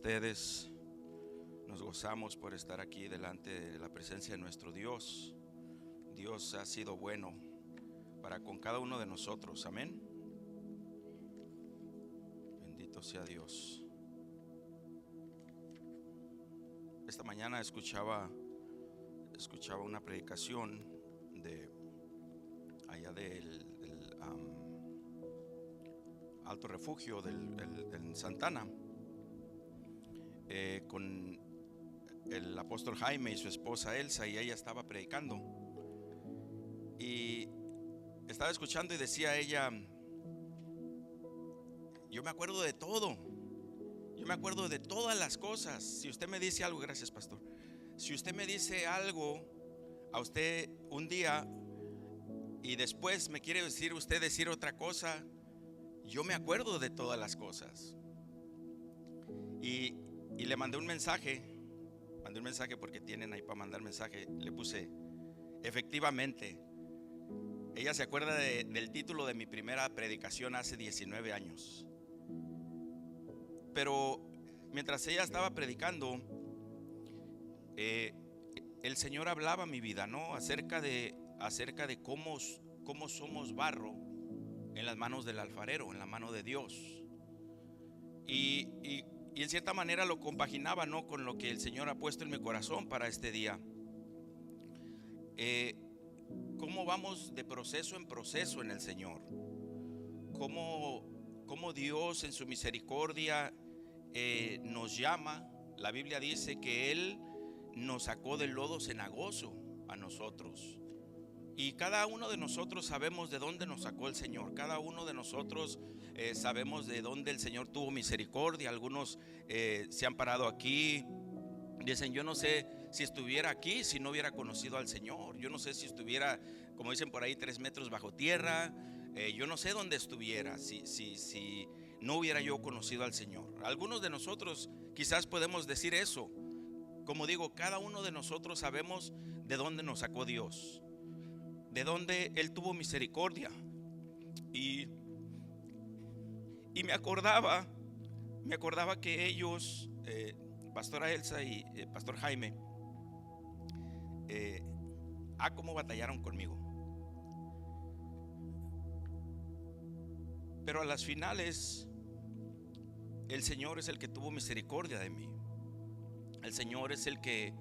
ustedes. Nos gozamos por estar aquí delante de la presencia de nuestro Dios. Dios ha sido bueno para con cada uno de nosotros. Amén. Bendito sea Dios. Esta mañana escuchaba una predicación de allá del Alto Refugio en Santana, con el apóstol Jaime y su esposa Elsa, y ella estaba predicando y estaba escuchando y decía ella: yo me acuerdo de todo, yo me acuerdo de todas las cosas. Si usted me dice algo, gracias pastor, si usted me dice algo a usted un día y después me quiere decir usted decir otra cosa, yo me acuerdo de todas las cosas. Y le mandé un mensaje porque tienen ahí para mandar mensaje. Le puse: efectivamente, ella se acuerda del título de mi primera predicación hace 19 años. Pero mientras ella estaba predicando, el Señor hablaba a mi vida, ¿no? Acerca de cómo somos barro en las manos del alfarero, en la mano de Dios. Y en cierta manera lo compaginaba, ¿no?, con lo que el Señor ha puesto en mi corazón para este día. Cómo vamos de proceso en proceso en el Señor. Cómo Dios en su misericordia nos llama. La Biblia dice que Él nos sacó del lodo cenagoso a nosotros. Y cada uno de nosotros sabemos de dónde nos sacó el Señor. Cada uno de nosotros sabemos de dónde el Señor tuvo misericordia. Algunos se han parado aquí, dicen: yo no sé si estuviera aquí si no hubiera conocido al Señor. Yo no sé si estuviera, como dicen por ahí, 3 metros bajo tierra. Yo no sé dónde estuviera si no hubiera yo conocido al Señor. Algunos de nosotros quizás podemos decir eso. Como digo, cada uno de nosotros sabemos de dónde nos sacó Dios, de dónde Él tuvo misericordia. Y me acordaba que ellos, pastora Elsa y pastor Jaime, cómo batallaron conmigo. Pero a las finales, el Señor es el que tuvo misericordia de mí. El Señor es el que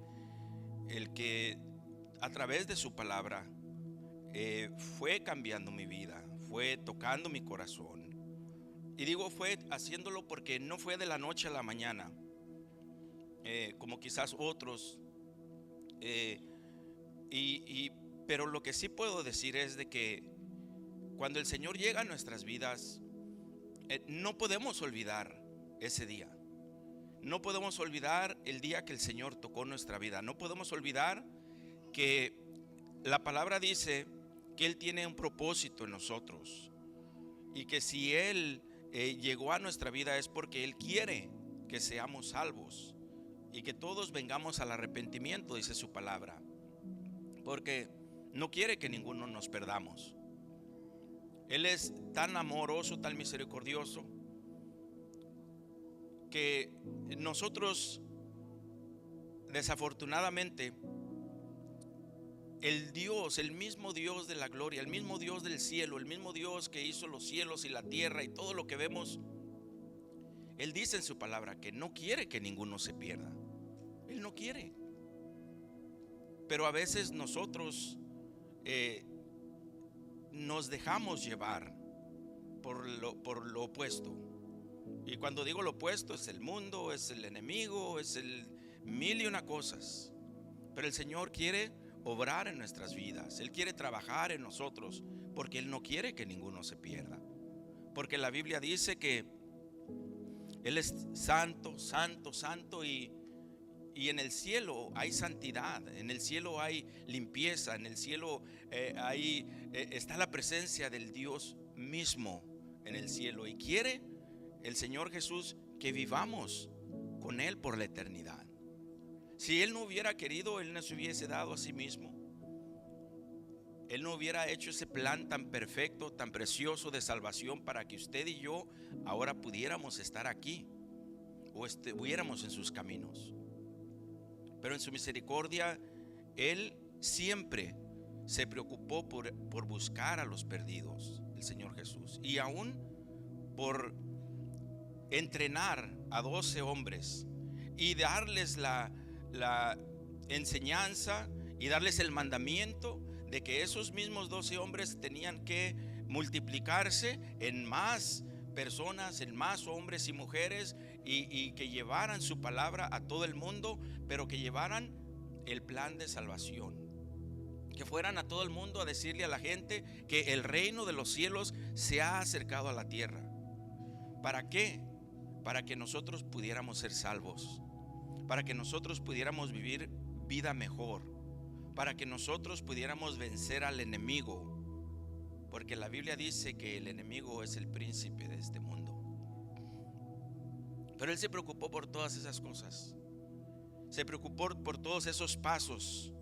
a través de su palabra fue cambiando mi vida, fue tocando mi corazón. Y digo fue haciéndolo porque no fue de la noche a la mañana, como quizás otros. Pero lo que sí puedo decir es de que cuando el Señor llega a nuestras vidas, no podemos olvidar ese día. No podemos olvidar el día que el Señor tocó nuestra vida. No podemos olvidar que la palabra dice que Él tiene un propósito en nosotros, y que si Él llegó a nuestra vida es porque Él quiere que seamos salvos y que todos vengamos al arrepentimiento, dice su palabra, porque no quiere que ninguno nos perdamos. Él es tan amoroso, tan misericordioso, que nosotros, desafortunadamente, el mismo Dios de la gloria, el mismo Dios del cielo, el mismo Dios que hizo los cielos y la tierra y todo lo que vemos, Él dice en su palabra que no quiere que ninguno se pierda. Él no quiere. Pero a veces nosotros nos dejamos llevar por lo opuesto. Y cuando digo lo opuesto, es el mundo, es el enemigo, es el mil y una cosas. Pero el Señor quiere obrar en nuestras vidas. Él quiere trabajar en nosotros, porque Él no quiere que ninguno se pierda. Porque la Biblia dice que Él es santo, santo, santo, y en el cielo hay santidad, en el cielo hay limpieza, en el cielo está la presencia del Dios mismo en el cielo. Y quiere el Señor Jesús que vivamos con Él por la eternidad. Si Él no hubiera querido, Él no se hubiese dado a sí mismo. Él no hubiera hecho ese plan tan perfecto, tan precioso de salvación para que usted y yo ahora pudiéramos estar aquí. o estuviéramos en sus caminos. Pero en su misericordia, Él siempre se preocupó por buscar a los perdidos, el Señor Jesús. Y aún por entrenar a 12 hombres y darles la enseñanza y darles el mandamiento de que esos mismos 12 hombres tenían que multiplicarse en más personas, en más hombres y mujeres, y que llevaran su palabra a todo el mundo, pero que llevaran el plan de salvación, que fueran a todo el mundo a decirle a la gente que el reino de los cielos se ha acercado a la tierra. ¿Para qué? Para que nosotros pudiéramos ser salvos, para que nosotros pudiéramos vivir vida mejor, para que nosotros pudiéramos vencer al enemigo, porque la Biblia dice que el enemigo es el príncipe de este mundo. Pero Él se preocupó por todas esas cosas, se preocupó por todos esos pasos.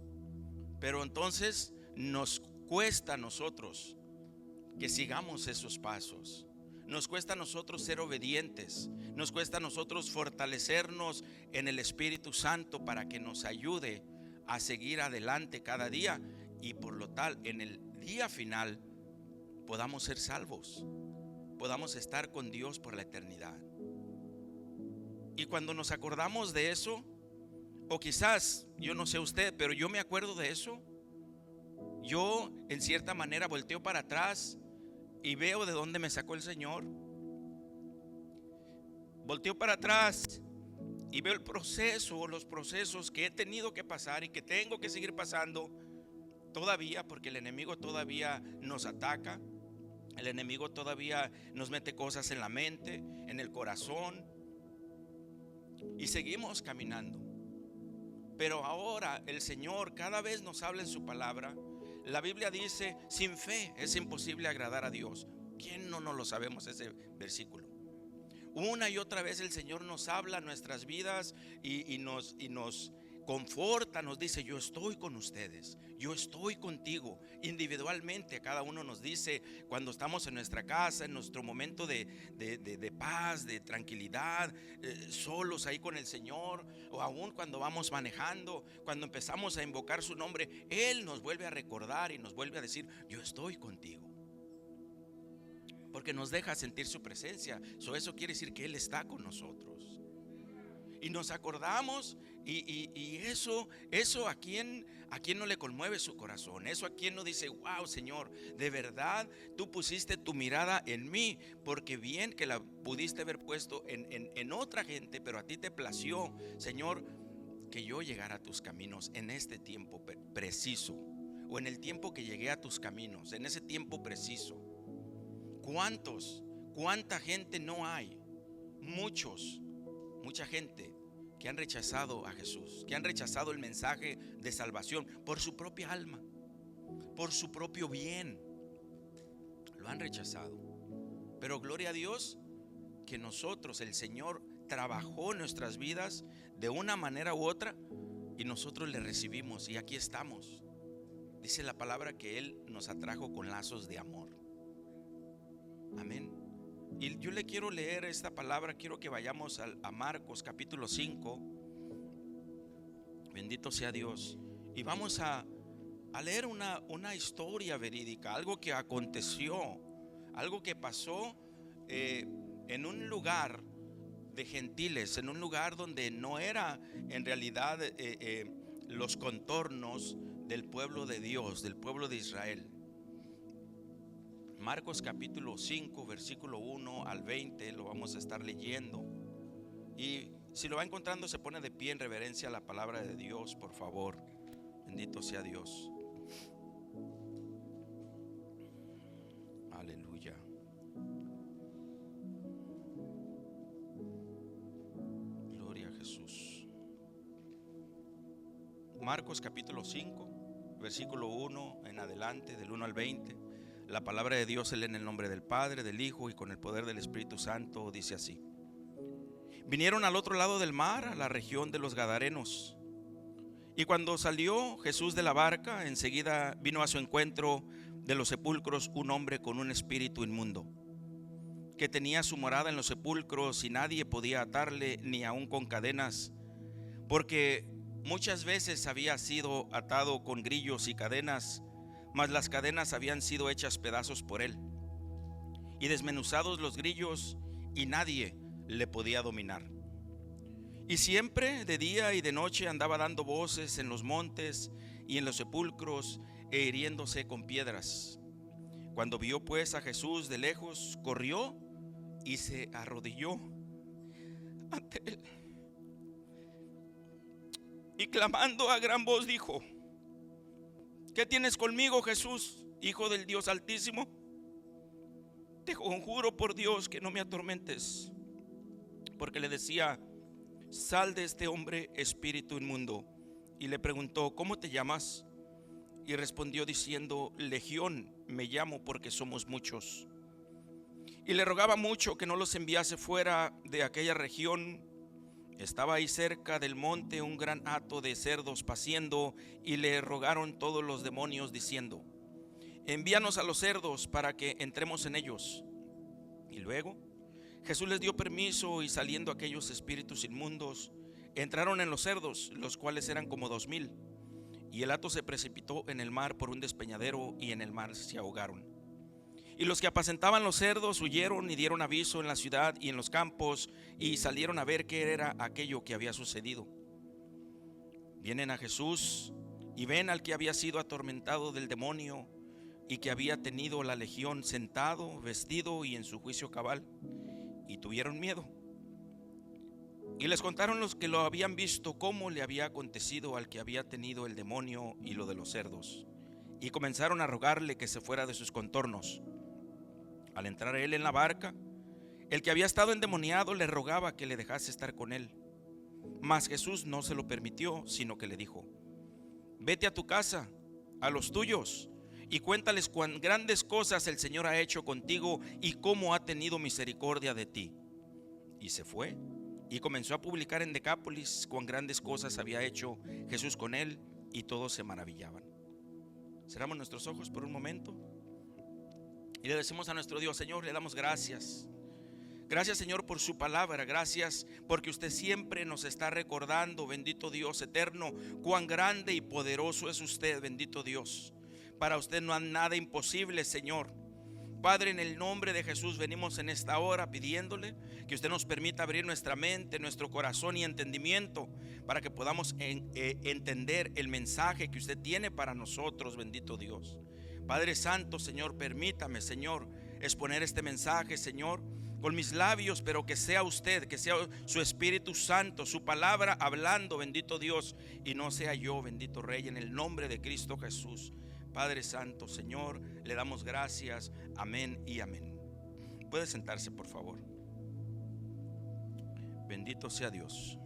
Pero entonces nos cuesta a nosotros que sigamos esos pasos. Nos cuesta a nosotros ser obedientes. Nos cuesta a nosotros fortalecernos en el Espíritu Santo para que nos ayude a seguir adelante cada día, y por lo tal en el día final podamos ser salvos, podamos estar con Dios por la eternidad. Y cuando nos acordamos de eso, o quizás, yo no sé usted, pero yo me acuerdo de eso, yo en cierta manera volteo para atrás y veo de dónde me sacó el Señor. Volteo para atrás y veo el proceso o los procesos que he tenido que pasar y que tengo que seguir pasando todavía, porque el enemigo todavía nos ataca. El enemigo todavía nos mete cosas en la mente, en el corazón, y seguimos caminando. Pero ahora el Señor cada vez nos habla en su palabra. La Biblia dice: sin fe es imposible agradar a Dios. ¿Quién no nos lo sabemos ese versículo? Una y otra vez el Señor nos habla en nuestras vidas y nos conforta, nos dice: yo estoy con ustedes, yo estoy contigo. Individualmente cada uno nos dice, cuando estamos en nuestra casa, en nuestro momento de paz, de tranquilidad, solos ahí con el Señor, o aún cuando vamos manejando, cuando empezamos a invocar su nombre, Él nos vuelve a recordar y nos vuelve a decir: yo estoy contigo. Porque nos deja sentir su presencia. Eso quiere decir que Él está con nosotros. Y nos acordamos, y eso a quién no le conmueve su corazón. Eso a quién no dice: wow, Señor, de verdad tú pusiste tu mirada en mí, porque bien que la pudiste haber puesto en otra gente, pero a ti te plació, Señor, que yo llegara a tus caminos en este tiempo preciso, o en el tiempo que llegué a tus caminos, en ese tiempo preciso. ¿Cuánta gente no hay? Mucha gente que han rechazado a Jesús, que han rechazado el mensaje de salvación por su propia alma, por su propio bien. Lo han rechazado. Pero gloria a Dios que nosotros, el Señor trabajó en nuestras vidas de una manera u otra, y nosotros le recibimos, y aquí estamos. Dice la palabra que Él nos atrajo con lazos de amor. Amén. Y yo le quiero leer esta palabra. Quiero que vayamos a Marcos capítulo 5. Bendito sea Dios. Y vamos a leer una historia verídica, algo que aconteció, algo que pasó en un lugar de gentiles, en un lugar donde no era en realidad los contornos del pueblo de Dios, del pueblo de Israel. Marcos capítulo 5, versículo 1 al 20, lo vamos a estar leyendo. Y si lo va encontrando, se pone de pie en reverencia a la palabra de Dios, por favor. Bendito sea Dios. Aleluya. Gloria a Jesús. Marcos capítulo 5, versículo 1 en adelante, del 1 al 20. La palabra de Dios se lee en el nombre del Padre, del Hijo y con el poder del Espíritu Santo. Dice así: vinieron al otro lado del mar, a la región de los Gadarenos. Y cuando salió Jesús de la barca, enseguida vino a su encuentro de los sepulcros un hombre con un espíritu inmundo, que tenía su morada en los sepulcros y nadie podía atarle ni aun con cadenas, porque muchas veces había sido atado con grillos y cadenas, mas las cadenas habían sido hechas pedazos por él, y desmenuzados los grillos, y nadie le podía dominar. Y siempre de día y de noche andaba dando voces en los montes y en los sepulcros, e hiriéndose con piedras. Cuando vio pues a Jesús de lejos, corrió y se arrodilló ante él, y clamando a gran voz dijo: ¿qué tienes conmigo, Jesús, Hijo del Dios Altísimo? Te conjuro por Dios que no me atormentes. Porque le decía: sal de este hombre, espíritu inmundo. Y le preguntó: ¿cómo te llamas? Y respondió diciendo: Legión me llamo, porque somos muchos. Y le rogaba mucho que no los enviase fuera de aquella región. Estaba ahí cerca del monte un gran hato de cerdos paciendo, y le rogaron todos los demonios diciendo: envíanos a los cerdos para que entremos en ellos. Y luego Jesús les dio permiso, y saliendo aquellos espíritus inmundos, entraron en los cerdos, los cuales eran como 2000. Y el hato se precipitó en el mar por un despeñadero, y en el mar se ahogaron. Y los que apacentaban los cerdos huyeron y dieron aviso en la ciudad y en los campos, y salieron a ver qué era aquello que había sucedido. Vienen a Jesús y ven al que había sido atormentado del demonio y que había tenido la legión, sentado, vestido y en su juicio cabal, y tuvieron miedo. Y les contaron los que lo habían visto cómo le había acontecido al que había tenido el demonio y lo de los cerdos, y comenzaron a rogarle que se fuera de sus contornos. Al entrar él en la barca, el que había estado endemoniado le rogaba que le dejase estar con él. Mas Jesús no se lo permitió, sino que le dijo: vete a tu casa, a los tuyos, y cuéntales cuán grandes cosas el Señor ha hecho contigo y cómo ha tenido misericordia de ti. Y se fue y comenzó a publicar en Decápolis cuán grandes cosas había hecho Jesús con él, y todos se maravillaban. Cerramos nuestros ojos por un momento y le decimos a nuestro Dios: Señor, le damos gracias. Gracias, Señor, por su palabra. Gracias porque usted siempre nos está recordando, bendito Dios eterno, cuán grande y poderoso es usted, bendito Dios. Para usted no hay nada imposible, Señor. Padre, en el nombre de Jesús venimos en esta hora pidiéndole que usted nos permita abrir nuestra mente, nuestro corazón y entendimiento, para que podamos entender el mensaje que usted tiene para nosotros, bendito Dios. Padre Santo, Señor, permítame, Señor, exponer este mensaje, Señor, con mis labios, pero que sea usted, que sea su Espíritu Santo, su palabra hablando, bendito Dios, y no sea yo, bendito Rey, en el nombre de Cristo Jesús. Padre Santo, Señor, le damos gracias. Amén y amén. Puede sentarse, por favor. Bendito sea Dios.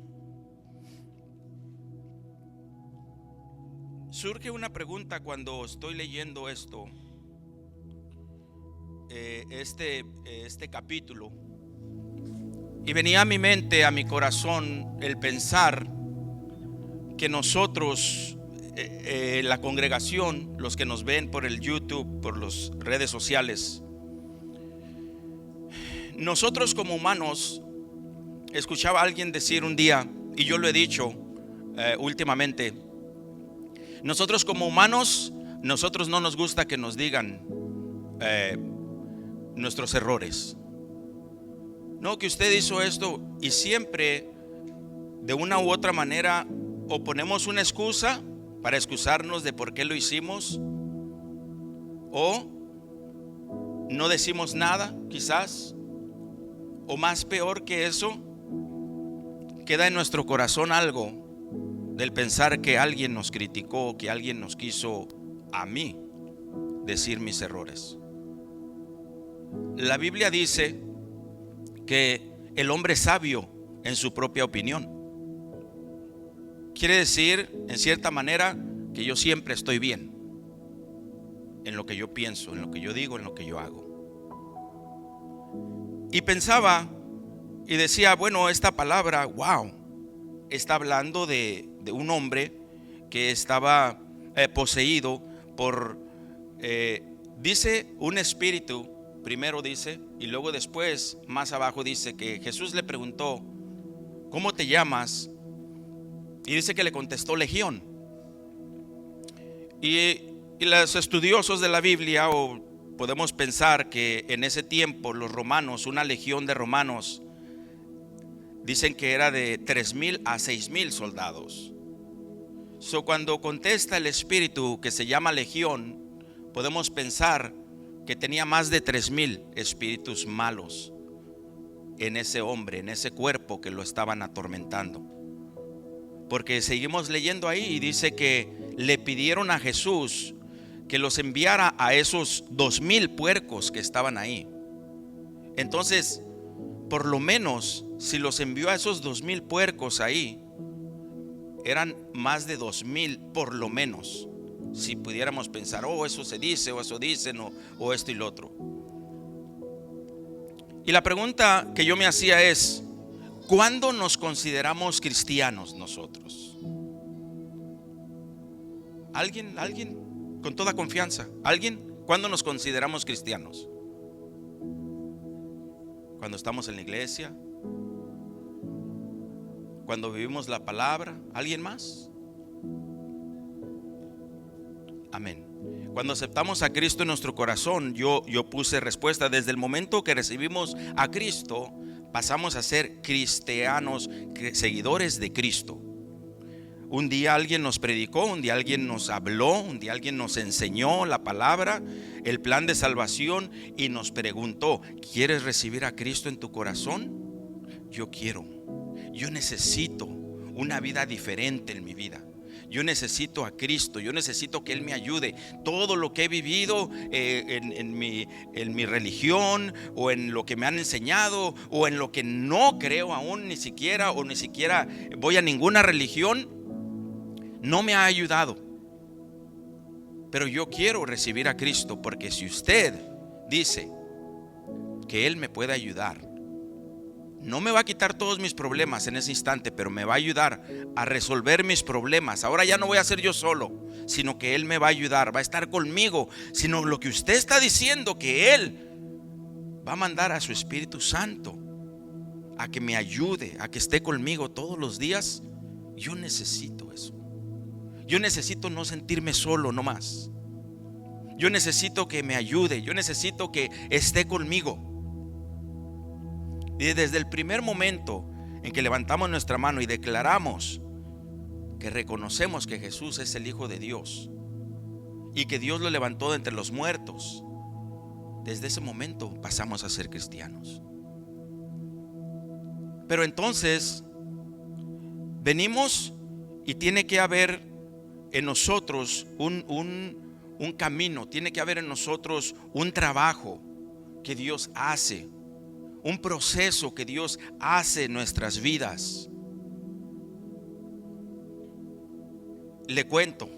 Surge una pregunta cuando estoy leyendo esto, este capítulo, y venía a mi mente, a mi corazón, el pensar que nosotros, la congregación, los que nos ven por el YouTube, por las redes sociales, nosotros como humanos, escuchaba a alguien decir un día, y yo lo he dicho últimamente, nosotros como humanos, nosotros no nos gusta que nos digan nuestros errores. No, que usted hizo esto, y siempre de una u otra manera o ponemos una excusa para excusarnos de por qué lo hicimos, o no decimos nada quizás, o más peor que eso, queda en nuestro corazón algo del pensar que alguien nos criticó, que alguien nos quiso a mí decir mis errores. La Biblia dice que el hombre es sabio en su propia opinión. Quiere decir, en cierta manera, que yo siempre estoy bien en lo que yo pienso, en lo que yo digo, en lo que yo hago. Y pensaba y decía, bueno, esta palabra, wow, está hablando de un hombre que estaba poseído por, dice, un espíritu primero dice, y luego después, más abajo dice que Jesús le preguntó, ¿cómo te llamas? Y dice que le contestó Legión. Y los estudiosos de la Biblia, o podemos pensar que en ese tiempo los romanos, una legión de romanos, dicen que era de 3,000 a 6,000 soldados. Cuando contesta el espíritu que se llama legión, podemos pensar que tenía más de 3,000 espíritus malos en ese hombre, en ese cuerpo que lo estaban atormentando. Porque seguimos leyendo ahí y dice que le pidieron a Jesús que los enviara a esos 2,000 puercos que estaban ahí. Entonces, por lo menos, si los envió a esos 2,000 puercos ahí, eran más de 2,000 por lo menos. Si pudiéramos pensar, eso se dice, o eso dicen, o esto y lo otro. Y la pregunta que yo me hacía es, ¿cuándo nos consideramos cristianos nosotros? ¿Alguien? Con toda confianza. ¿Alguien? ¿Cuándo nos consideramos cristianos? ¿Cuando estamos en la iglesia? ¿Cuando vivimos la palabra? ¿Alguien más? Amén. Cuando aceptamos a Cristo en nuestro corazón, yo puse respuesta. Desde el momento que recibimos a Cristo, pasamos a ser cristianos, seguidores de Cristo. Un día alguien nos predicó, un día alguien nos habló, un día alguien nos enseñó la palabra, el plan de salvación, y nos preguntó, ¿quieres recibir a Cristo en tu corazón? Yo quiero. Yo necesito una vida diferente en mi vida. Yo necesito a Cristo, yo necesito que Él me ayude. Todo lo que he vivido en mi religión, o en lo que me han enseñado, o en lo que no creo aún ni siquiera voy a ninguna religión, no me ha ayudado. Pero yo quiero recibir a Cristo, porque si usted dice que Él me puede ayudar, no me va a quitar todos mis problemas en ese instante, pero me va a ayudar a resolver mis problemas. Ahora ya no voy a ser yo solo, sino que Él me va a ayudar, va a estar conmigo. Sino lo que usted está diciendo, que Él va a mandar a su Espíritu Santo a que me ayude, a que esté conmigo todos los días. Yo necesito eso. Yo necesito no sentirme solo nomás. Yo necesito que me ayude, yo necesito que esté conmigo. Y desde el primer momento en que levantamos nuestra mano y declaramos que reconocemos que Jesús es el Hijo de Dios y que Dios lo levantó de entre los muertos, desde ese momento pasamos a ser cristianos. Pero entonces venimos y tiene que haber en nosotros un camino, tiene que haber en nosotros un trabajo que Dios hace, un proceso que Dios hace en nuestras vidas. Le cuento,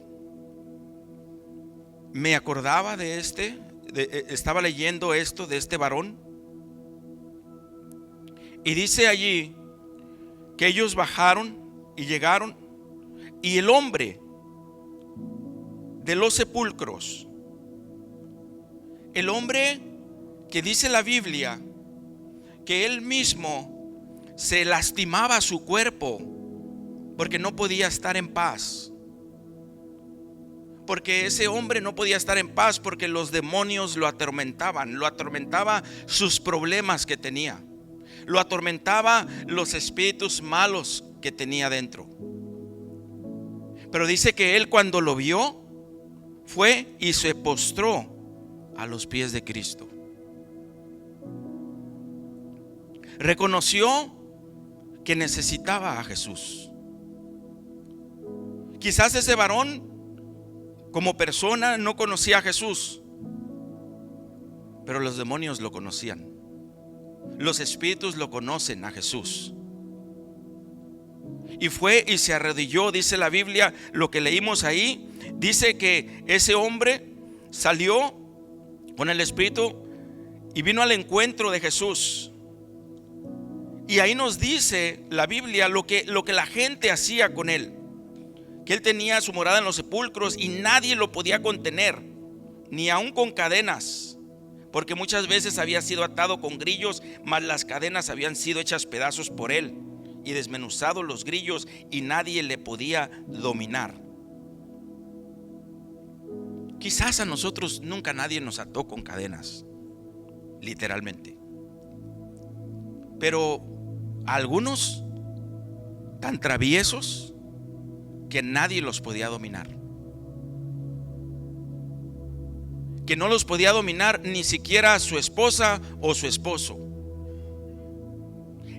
me acordaba de estaba leyendo esto de este varón, y dice allí que ellos bajaron y llegaron, y el hombre de los sepulcros, el hombre que dice la Biblia que él mismo se lastimaba su cuerpo porque no podía estar en paz, porque ese hombre no podía estar en paz porque los demonios lo atormentaba sus problemas que tenía, lo atormentaba los espíritus malos que tenía dentro. Pero dice que él, cuando lo vio, fue y se postró a los pies de Cristo. Reconoció que necesitaba a Jesús. Quizás ese varón como persona no conocía a Jesús, pero los demonios lo conocían. Los espíritus lo conocen a Jesús. Y fue y se arrodilló, dice la Biblia, lo que leímos ahí, dice que ese hombre salió con el espíritu y vino al encuentro de Jesús. Y ahí nos dice la Biblia lo que la gente hacía con él, que él tenía su morada en los sepulcros y nadie lo podía contener, ni aun con cadenas, porque muchas veces había sido atado con grillos, mas las cadenas habían sido hechas pedazos por él y desmenuzados los grillos, y nadie le podía dominar. Quizás a nosotros nunca nadie nos ató con cadenas, literalmente, pero a algunos tan traviesos que nadie los podía dominar, que no los podía dominar ni siquiera su esposa o su esposo,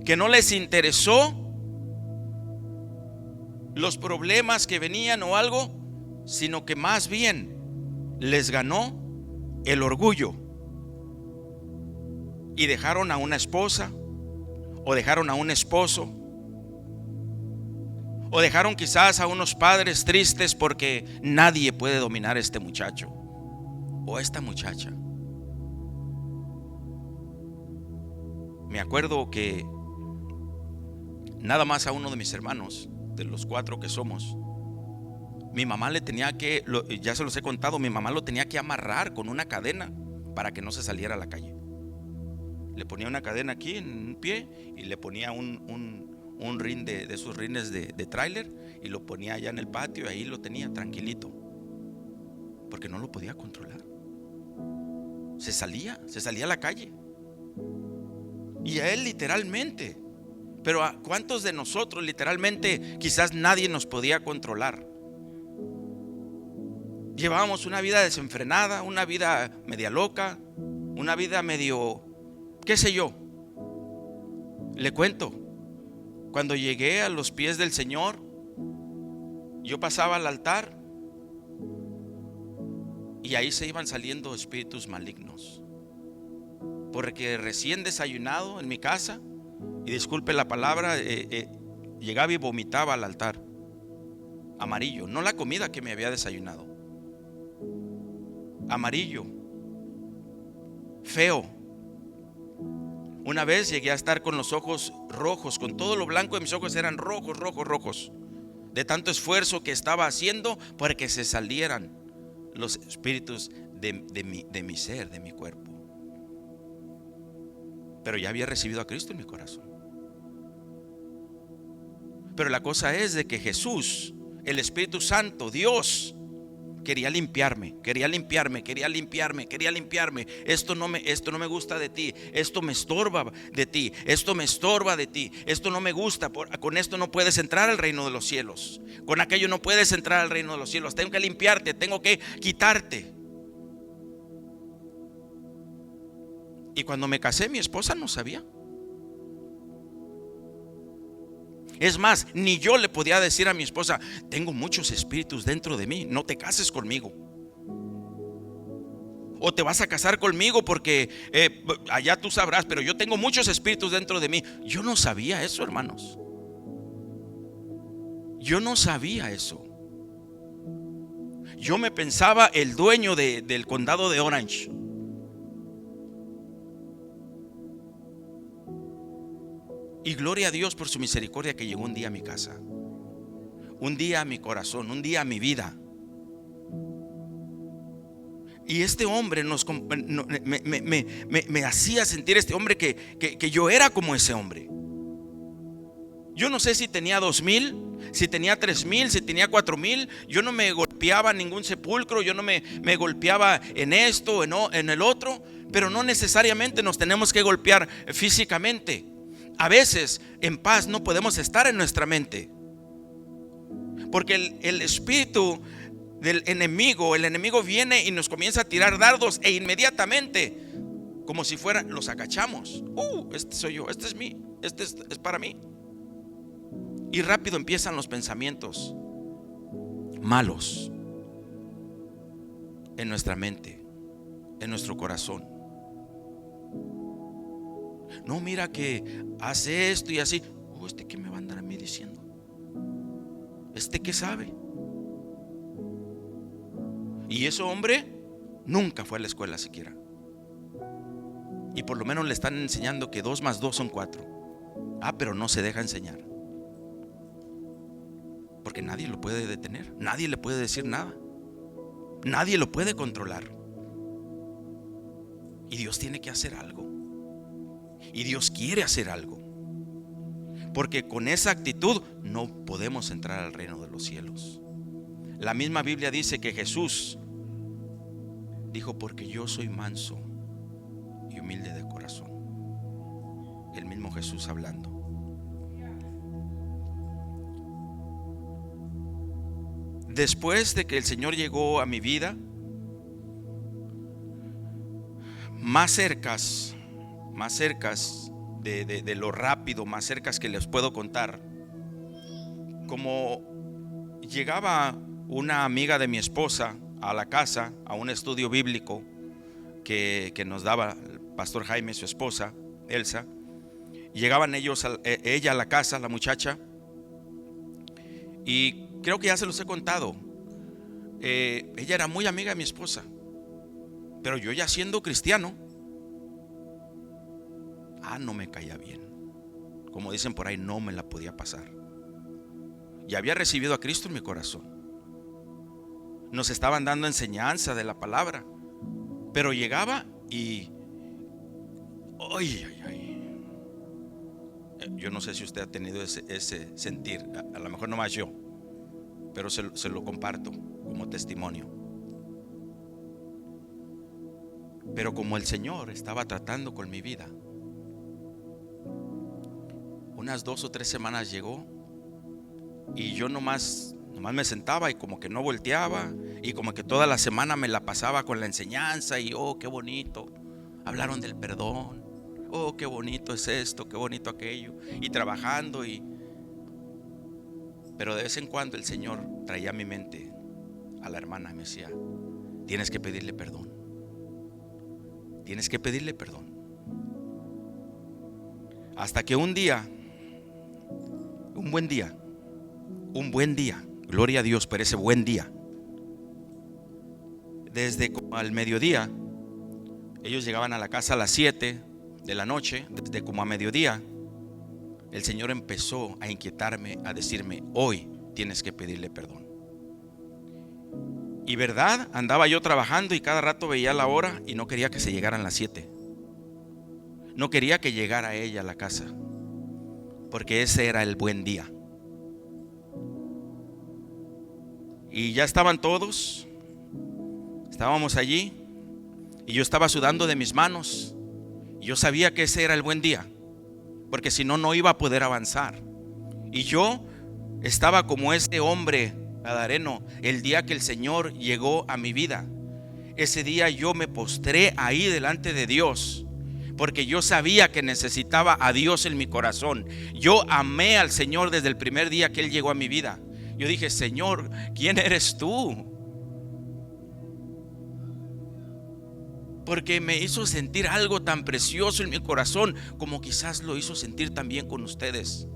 que no les interesó los problemas que venían o algo, sino que más bien les ganó el orgullo y dejaron a una esposa, o dejaron a un esposo, o dejaron quizás a unos padres tristes porque nadie puede dominar a este muchacho o a esta muchacha. Me acuerdo que nada más a uno de mis hermanos, de los 4 que somos, mi mamá le tenía que, ya se los he contado, mi mamá lo tenía que amarrar con una cadena para que no se saliera a la calle. Le ponía una cadena aquí en un pie y le ponía un rin de esos rines de tráiler, y lo ponía allá en el patio, y ahí lo tenía tranquilito, porque no lo podía controlar. Se salía a la calle, y a él literalmente. Pero a cuántos de nosotros literalmente quizás nadie nos podía controlar. Llevábamos una vida desenfrenada, una vida media loca, una vida medio, qué sé yo. Le cuento, cuando llegué a los pies del Señor, yo pasaba al altar y ahí se iban saliendo espíritus malignos, porque recién desayunado en mi casa, y disculpe la palabra, llegaba y vomitaba al altar. Amarillo, no la comida que me había desayunado, amarillo, feo. Una vez llegué a estar con los ojos rojos, con todo lo blanco de mis ojos eran rojos, rojos, rojos, de tanto esfuerzo que estaba haciendo para que se salieran los espíritus de mi ser, de mi cuerpo. Pero ya había recibido a Cristo en mi corazón. Pero la cosa es de que Jesús, el Espíritu Santo, Dios, quería limpiarme. Esto no me gusta de ti. Esto me estorba de ti. Esto me estorba de ti. Esto no me gusta. Con esto no puedes entrar al reino de los cielos. Con aquello no puedes entrar al reino de los cielos. Tengo que limpiarte, tengo que quitarte. Y cuando me casé, mi esposa no sabía. Es más, ni yo le podía decir a mi esposa: tengo muchos espíritus dentro de mí, no te cases conmigo, o te vas a casar conmigo porque allá tú sabrás, pero yo tengo muchos espíritus dentro de mí. Yo no sabía eso, hermanos. Yo no sabía eso. Yo me pensaba el dueño del condado de Orange. Y gloria a Dios por su misericordia, que llegó un día a mi casa, un día a mi corazón, un día a mi vida. Y este hombre me hacía sentir, este hombre, que yo era como ese hombre. Yo no sé si tenía 2,000, si tenía 3,000, si tenía 4,000. Yo no me golpeaba en ningún sepulcro, yo no me golpeaba en esto, en el otro. Pero no necesariamente nos tenemos que golpear físicamente. A veces en paz no podemos estar en nuestra mente, porque el espíritu del enemigo, el enemigo viene y nos comienza a tirar dardos, e inmediatamente, como si fuera, los agachamos. Este soy yo, este es mí, este es para mí. Y rápido empiezan los pensamientos malos en nuestra mente, en nuestro corazón. No, mira que hace esto y así. ¿Este qué me va a andar a mí diciendo? ¿Este qué sabe? Y ese hombre nunca fue a la escuela siquiera. Y por lo menos le están enseñando que 2 más 2 son 4. Pero no se deja enseñar, porque nadie lo puede detener, nadie le puede decir nada, nadie lo puede controlar. Y Dios tiene que hacer algo. Y Dios quiere hacer algo. Porque con esa actitud no podemos entrar al reino de los cielos. La misma Biblia dice que Jesús dijo: porque yo soy manso y humilde de corazón. El mismo Jesús hablando. Después de que el Señor llegó a mi vida, más cercas de lo rápido, más cercas que les puedo contar, como llegaba una amiga de mi esposa a la casa, a un estudio bíblico que nos daba el pastor Jaime, su esposa Elsa. Llegaban ella a la casa, la muchacha, y creo que ya se los he contado. Ella era muy amiga de mi esposa, pero yo, ya siendo cristiano, no me caía bien. Como dicen por ahí, no me la podía pasar. Y había recibido a Cristo en mi corazón. Nos estaban dando enseñanza de la palabra, pero llegaba y yo no sé si usted ha tenido ese sentir, a lo mejor no más yo, pero se lo comparto como testimonio. Pero como el Señor estaba tratando con mi vida, unas 2 o 3 semanas llegó y yo nomás me sentaba y como que no volteaba, y como que toda la semana me la pasaba con la enseñanza y qué bonito, hablaron del perdón, qué bonito es esto, qué bonito aquello, y trabajando pero de vez en cuando el Señor traía a mi mente a la hermana y me decía: tienes que pedirle perdón, tienes que pedirle perdón. Hasta que un buen día, gloria a Dios por ese buen día, desde como al mediodía, ellos llegaban a la casa a las 7 de la noche, desde como a mediodía, el Señor empezó a inquietarme, a decirme: hoy tienes que pedirle perdón. Y verdad, andaba yo trabajando y cada rato veía la hora y no quería que se llegaran las 7. No quería que llegara ella a la casa, porque ese era el buen día. Y ya estaban todos, estábamos allí, y yo estaba sudando de mis manos, y yo sabía que ese era el buen día, porque si no, no iba a poder avanzar. Y yo estaba como ese hombre gadareno el día que el Señor llegó a mi vida. Ese día yo me postré ahí delante de Dios, porque yo sabía que necesitaba a Dios en mi corazón. Yo amé al Señor desde el primer día que Él llegó a mi vida. Yo dije: Señor, ¿quién eres tú? Porque me hizo sentir algo tan precioso en mi corazón, como quizás lo hizo sentir también con ustedes.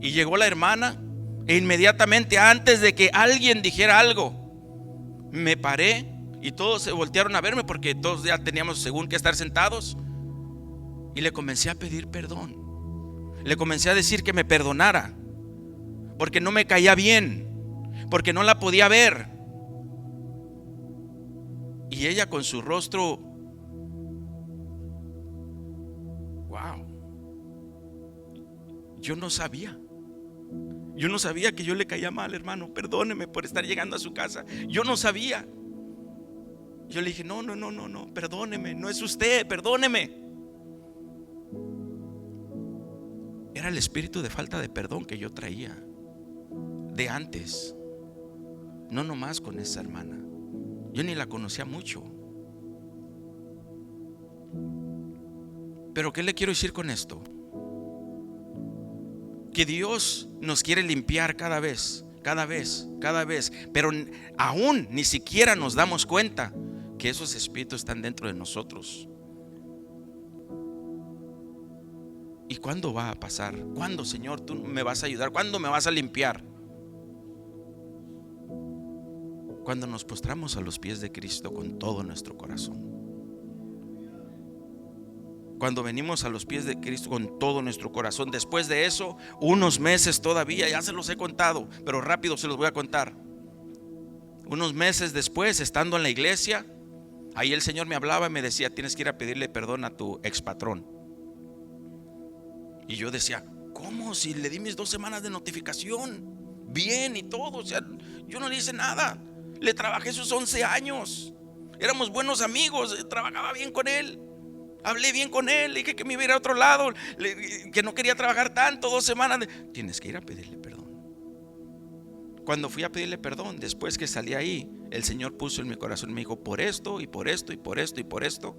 Y llegó la hermana, e inmediatamente, antes de que alguien dijera algo, me paré y todos se voltearon a verme, porque todos ya teníamos según que estar sentados. Y le comencé a pedir perdón. Le comencé a decir que me perdonara, porque no me caía bien, porque no la podía ver. Y ella, con su rostro, wow, yo no sabía que yo le caía mal, hermano. Perdóneme por estar llegando a su casa. Yo no sabía. Yo le dije: no, perdóneme, no es usted, perdóneme. Era el espíritu de falta de perdón que yo traía de antes, no nomás con esa hermana. Yo ni la conocía mucho. Pero ¿qué le quiero decir con esto? Que Dios nos quiere limpiar cada vez, pero aún ni siquiera nos damos cuenta que esos espíritus están dentro de nosotros. ¿Y cuándo va a pasar? ¿Cuándo, Señor, tú me vas a ayudar? ¿Cuándo me vas a limpiar? Cuando nos postramos a los pies de Cristo con todo nuestro corazón. Cuando venimos a los pies de Cristo con todo nuestro corazón. Después de eso, unos meses todavía, ya se los he contado, pero rápido se los voy a contar. Unos meses después, estando en la iglesia, Ahí el Señor me hablaba y me decía: tienes que ir a pedirle perdón a tu expatrón. Y yo decía: ¿cómo? Si le di mis 2 semanas de notificación, bien y todo, o sea, yo no le hice nada. Le trabajé sus 11 años, éramos buenos amigos, trabajaba bien con él, hablé bien con él, le dije que me iba a ir a otro lado, que no quería trabajar tanto, 2 semanas. Tienes que ir a pedirle perdón. Cuando fui a pedirle perdón, después que salí ahí, el Señor puso en mi corazón, me dijo: por esto y por esto y por esto y por esto,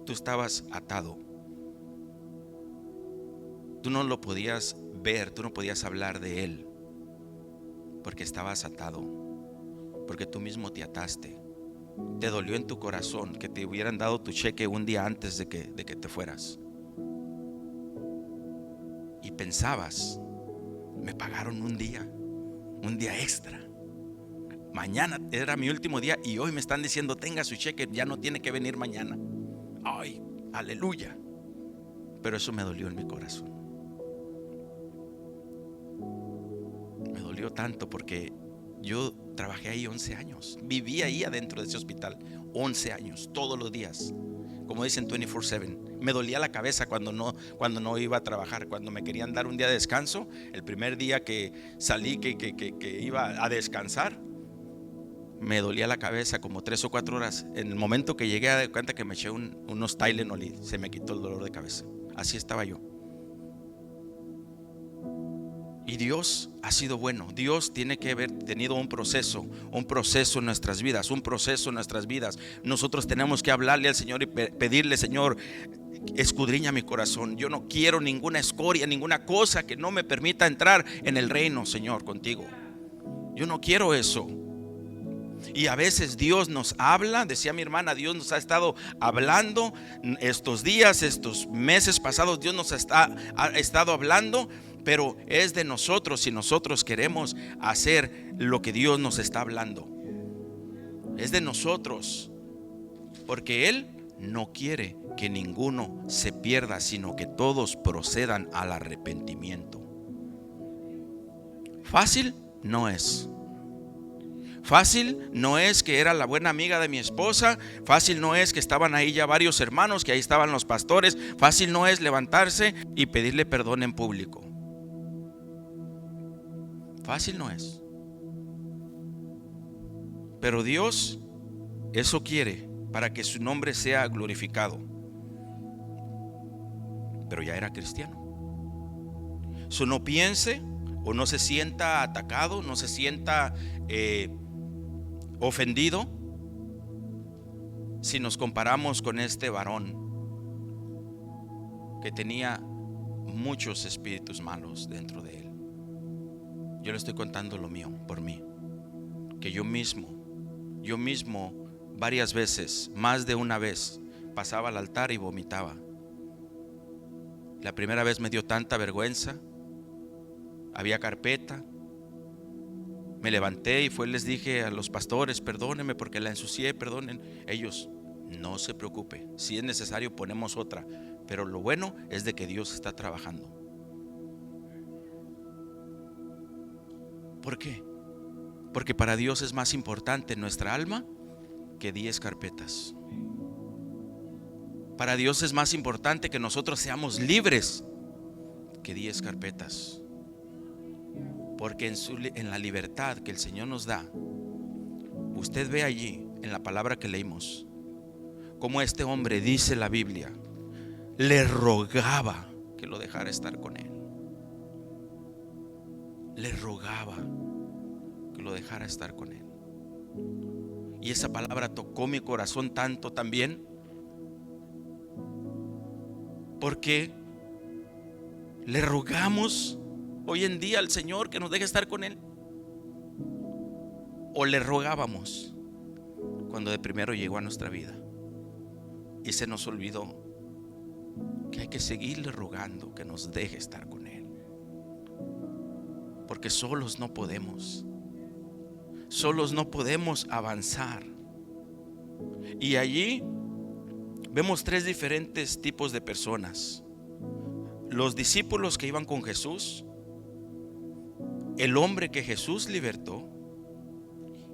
tú estabas atado. Tú no lo podías ver, tú no podías hablar de él, porque estabas atado, porque tú mismo te ataste. Te dolió en tu corazón que te hubieran dado tu cheque un día antes de que te fueras. Y pensabas: me pagaron un día extra. Mañana era mi último día y hoy me están diciendo: tenga su cheque, ya no tiene que venir mañana. Ay, aleluya. Pero eso me dolió en mi corazón. Me dolió tanto porque yo trabajé ahí 11 años. Viví ahí adentro de ese hospital 11 años, todos los días. Como dicen, 24/7. Me dolía la cabeza cuando no iba a trabajar. Cuando me querían dar un día de descanso, el primer día que salí, que iba a descansar, me dolía la cabeza como 3 o 4 horas. En el momento que llegué a dar cuenta que me eché unos Tylenol y se me quitó el dolor de cabeza. Así estaba yo. Y Dios ha sido bueno. Dios tiene que haber tenido un proceso en nuestras vidas, un proceso en nuestras vidas. Nosotros tenemos que hablarle al Señor y pedirle: Señor, escudriña mi corazón. Yo no quiero ninguna escoria, ninguna cosa que no me permita entrar en el reino, Señor, contigo. Yo no quiero eso. Y a veces Dios nos habla, decía mi hermana, Dios nos ha estado hablando estos días, estos meses pasados. Dios nos ha estado hablando, pero es de nosotros si nosotros queremos hacer lo que Dios nos está hablando. Es de nosotros, porque Él no quiere que ninguno se pierda, sino que todos procedan al arrepentimiento. Fácil no es. Fácil no es que era la buena amiga de mi esposa. Fácil no es que estaban ahí ya varios hermanos, que ahí estaban los pastores. Fácil no es levantarse y pedirle perdón en público. Fácil no es. Pero Dios eso quiere para que su nombre sea glorificado. Pero ya era cristiano. So, no piense o no se sienta atacado, no se sienta ofendido si nos comparamos con este varón que tenía muchos espíritus malos dentro de él. Yo le estoy contando lo mío por mí, que yo mismo varias veces, más de una vez, pasaba al altar y vomitaba. La primera vez me dio tanta vergüenza, había carpeta. Me levanté y les dije a los pastores: perdónenme porque la ensucié, perdonen. Ellos: no se preocupe, si es necesario ponemos otra. Pero lo bueno es de que Dios está trabajando. ¿Por qué? Porque para Dios es más importante nuestra alma que 10 carpetas. Para Dios es más importante que nosotros seamos libres que 10 carpetas. Porque en la libertad que el Señor nos da, usted ve allí en la palabra que leímos, como este hombre, dice la Biblia, le rogaba que lo dejara estar con él. Le rogaba que lo dejara estar con él. Y esa palabra tocó mi corazón tanto también, porque le rogamos hoy en día al Señor que nos deje estar con él, o le rogábamos cuando de primero llegó a nuestra vida y se nos olvidó que hay que seguirle rogando que nos deje estar con él, porque solos no podemos avanzar. Y allí vemos 3 diferentes tipos de personas: los discípulos que iban con Jesús, el hombre que Jesús libertó,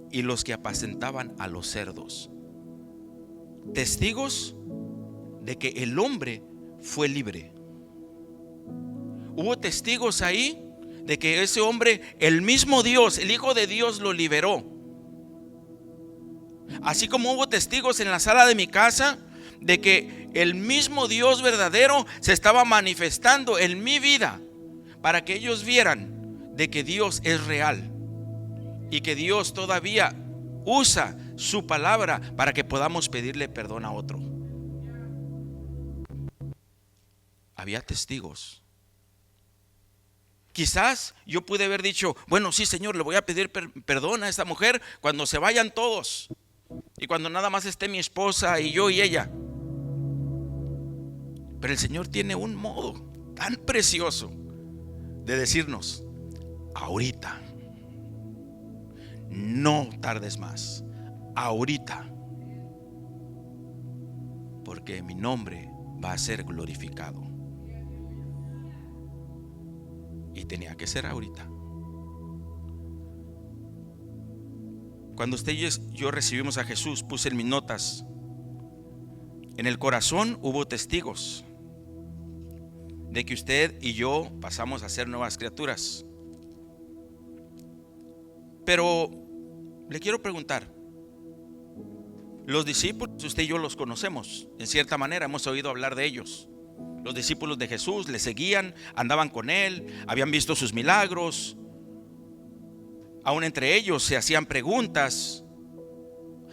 y los que apacentaban a los cerdos. testigos de que el hombre fue libre. Hubo testigos ahí de que ese hombre, el mismo Dios, el Hijo de Dios, lo liberó. Así como hubo testigos en la sala de mi casa de que el mismo Dios verdadero se estaba manifestando en mi vida, para que ellos vieran de que Dios es real y que Dios todavía usa su palabra para que podamos pedirle perdón a otro. Había testigos. Quizás yo pude haber dicho, bueno, sí, Señor, le voy a pedir perdón a esta mujer cuando se vayan todos y cuando nada más esté mi esposa y yo y ella. Pero el Señor tiene un modo tan precioso de decirnos: ahorita, no tardes más, ahorita, porque mi nombre va a ser glorificado. Y tenía que ser ahorita. Cuando usted y yo recibimos a Jesús, puse en mis notas: en el corazón hubo testigos de que usted y yo pasamos a ser nuevas criaturas. Pero le quiero preguntar, los discípulos, usted y yo los conocemos, en cierta manera hemos oído hablar de ellos. Los discípulos de Jesús le seguían, andaban con él, habían visto sus milagros. Aún entre ellos se hacían preguntas.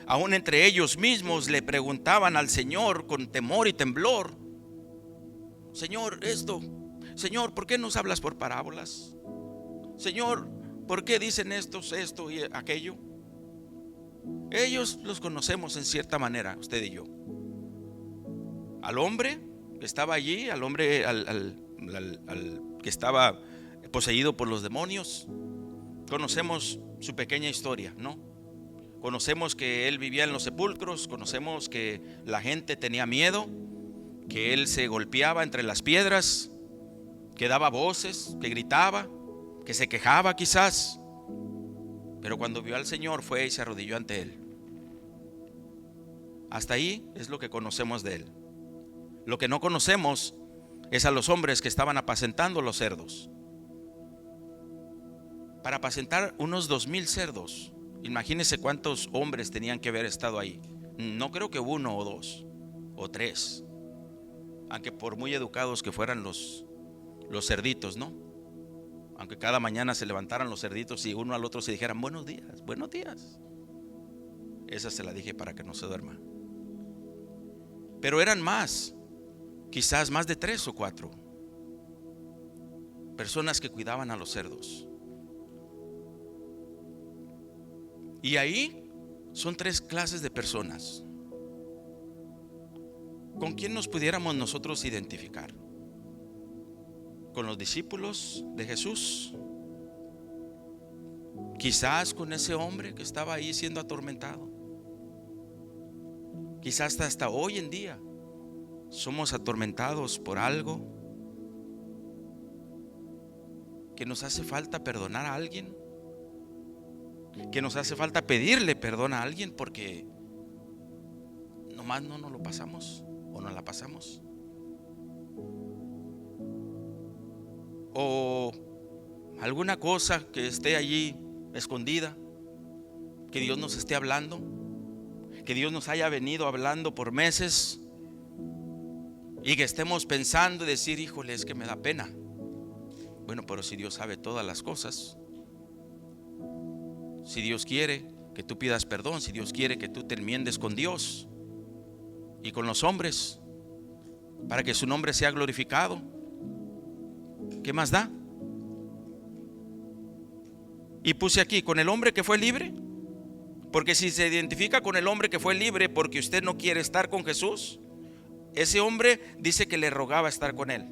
Aún entre ellos mismos le preguntaban al Señor con temor y temblor: Señor, esto, Señor, ¿por qué nos hablas por parábolas? Señor, ¿por qué dicen esto y aquello? Ellos los conocemos en cierta manera, usted y yo. Al hombre que estaba allí, al hombre al que estaba poseído por los demonios, conocemos su pequeña historia, ¿no? Conocemos que él vivía en los sepulcros, conocemos que la gente tenía miedo, que él se golpeaba entre las piedras, que daba voces, que gritaba, que se quejaba quizás. Pero cuando vio al Señor, fue y se arrodilló ante él. Hasta ahí es lo que conocemos de él. Lo que no conocemos es a los hombres que estaban apacentando los cerdos. Para apacentar unos 2,000 cerdos, imagínense cuántos hombres tenían que haber estado ahí. No creo que 1 o 2 o 3, aunque por muy educados que fueran los cerditos, ¿no? Aunque cada mañana se levantaran los cerditos y uno al otro se dijeran buenos días, buenos días. Esa se la dije para que no se duerma. Pero eran más, quizás más de 3 o 4 personas que cuidaban a los cerdos. Y ahí son 3 clases de personas. ¿Con quién nos pudiéramos nosotros identificar? ¿Con los discípulos de Jesús? Quizás con ese hombre que estaba ahí siendo atormentado. Quizás hasta hoy en día somos atormentados por algo que nos hace falta perdonar a alguien, que nos hace falta pedirle perdón a alguien porque nomás no nos lo pasamos o no la pasamos. O alguna cosa que esté allí escondida, que Dios nos esté hablando, que Dios nos haya venido hablando por meses y que estemos pensando y decir: híjole, es que me da pena. Bueno, pero si Dios sabe todas las cosas, si Dios quiere que tú pidas perdón, si Dios quiere que tú te enmiendes con Dios y con los hombres para que su nombre sea glorificado, ¿qué más da? Y puse aquí con el hombre que fue libre, porque si se identifica con el hombre que fue libre porque usted no quiere estar con Jesús, ese hombre dice que le rogaba estar con él,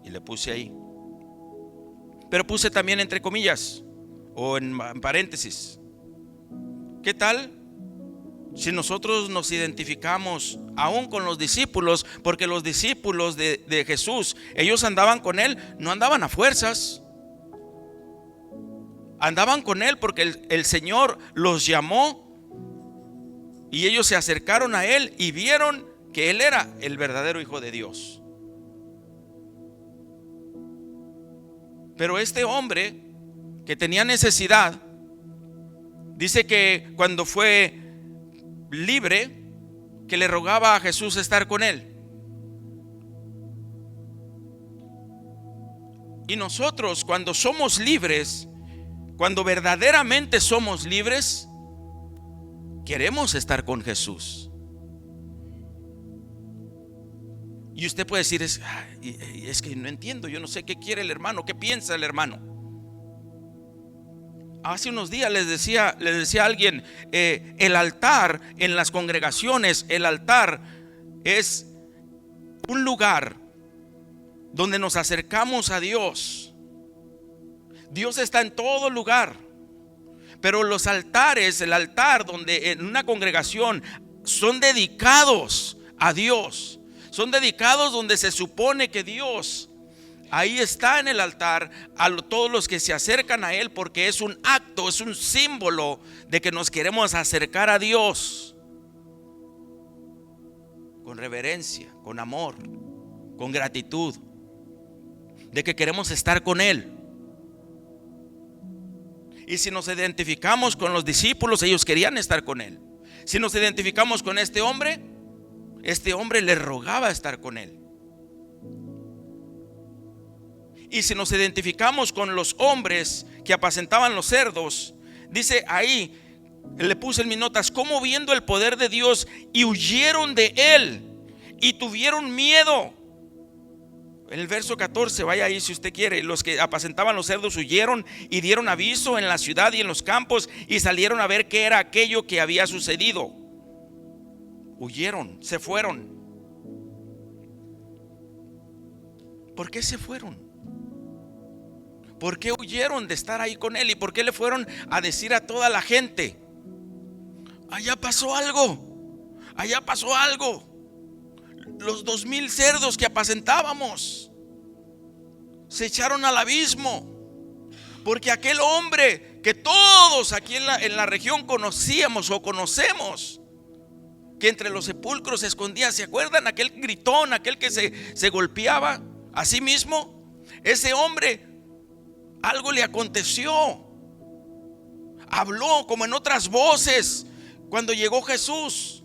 y le puse ahí. Pero puse también entre comillas o en paréntesis: ¿qué tal si nosotros nos identificamos aún con los discípulos? Porque los discípulos de Jesús, ellos andaban con él, no andaban a fuerzas, andaban con él porque el Señor los llamó Y ellos se acercaron a él y vieron que él era el verdadero Hijo de Dios. Pero este hombre que tenía necesidad, dice que cuando fue libre, que le rogaba a Jesús estar con él. Y nosotros, cuando somos libres, cuando verdaderamente somos libres, queremos estar con Jesús. Y usted puede decir, es que no entiendo, yo no sé qué quiere el hermano, qué piensa el hermano. Hace unos días les decía a alguien, el altar en las congregaciones, el altar es un lugar donde nos acercamos a Dios. Dios está en todo lugar, pero los altares, el altar donde en una congregación son dedicados a Dios, son dedicados donde se supone que Dios ahí está en el altar, a todos los que se acercan a Él, porque es un acto, es un símbolo de que nos queremos acercar a Dios con reverencia, con amor, con gratitud, de que queremos estar con Él. Y si nos identificamos con los discípulos, ellos querían estar con Él. Si nos identificamos con este hombre le rogaba estar con Él. Y si nos identificamos con los hombres que apacentaban los cerdos, dice ahí, le puse en mis notas, como viendo el poder de Dios y huyeron de él y tuvieron miedo. En el verso 14, vaya ahí si usted quiere. Los que apacentaban los cerdos huyeron y dieron aviso en la ciudad y en los campos y salieron a ver qué era aquello que había sucedido. Huyeron, se fueron. ¿Por qué se fueron? ¿Por qué huyeron de estar ahí con él? ¿Y por qué le fueron a decir a toda la gente? Allá pasó algo. Allá pasó algo. Los 2000 cerdos que apacentábamos se echaron al abismo, porque aquel hombre que todos aquí en la región conocíamos o conocemos, que entre los sepulcros se escondía, ¿se acuerdan? Aquel gritón, aquel que se golpeaba a sí mismo. Ese hombre, algo le aconteció. Habló como en otras voces cuando llegó Jesús.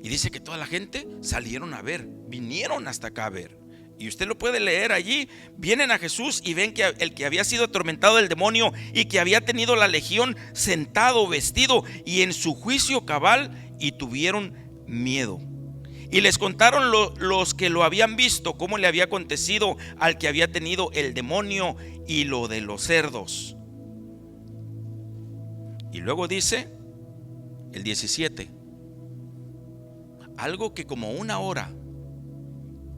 Y dice que toda la gente salieron a ver, vinieron hasta acá a ver. Y usted lo puede leer allí. Vienen a Jesús y ven que el que había sido atormentado del demonio y que había tenido la legión, sentado, vestido y en su juicio cabal, y tuvieron miedo. Y les contaron los que lo habían visto, cómo le había acontecido al que había tenido el demonio y lo de los cerdos. Y luego dice el 17, algo que como una hora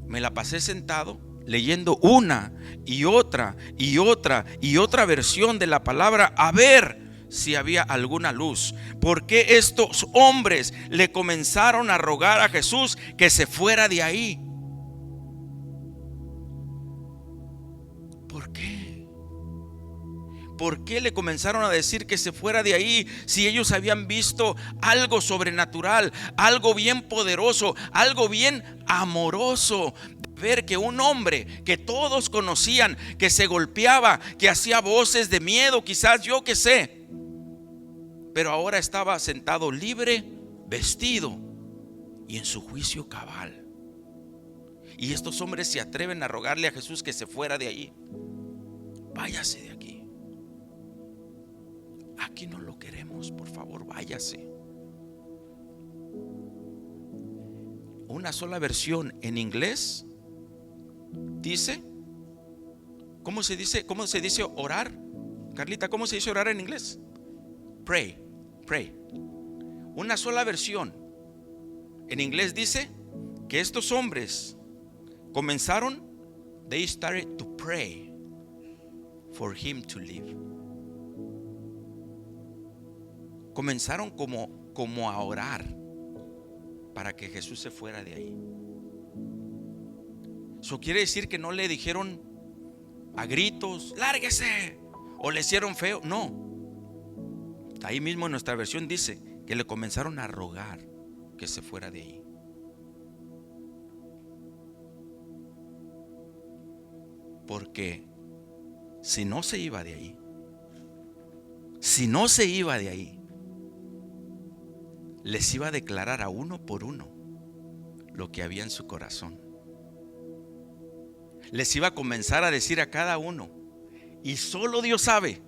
me la pasé sentado leyendo una y otra y otra y otra versión de la palabra, a ver si había alguna luz. Porque estos hombres le comenzaron a rogar a Jesús que se fuera de ahí. ¿Por qué? ¿Por qué le comenzaron a decir que se fuera de ahí si ellos habían visto algo sobrenatural, algo bien poderoso, algo bien amoroso? Ver que un hombre que todos conocían, que se golpeaba, que hacía voces de miedo, quizás yo que sé, pero ahora estaba sentado libre, vestido y en su juicio cabal. Y estos hombres se atreven a rogarle a Jesús que se fuera de ahí. Váyase de aquí. Aquí no lo queremos, por favor, váyase. Una sola versión en inglés dice, ¿cómo se dice orar? Carlita, ¿cómo se dice orar en inglés? Pray. Una sola versión en inglés dice que estos hombres comenzaron, they started to pray for him to leave. Comenzaron como a orar para que Jesús se fuera de ahí. Eso quiere decir que no le dijeron a gritos, lárguese, o le hicieron feo. No, Ahí mismo en nuestra versión dice que le comenzaron a rogar que se fuera de ahí. Porque si no se iba de ahí, les iba a declarar a uno por uno lo que había en su corazón. Les iba a comenzar a decir a cada uno, y solo Dios sabe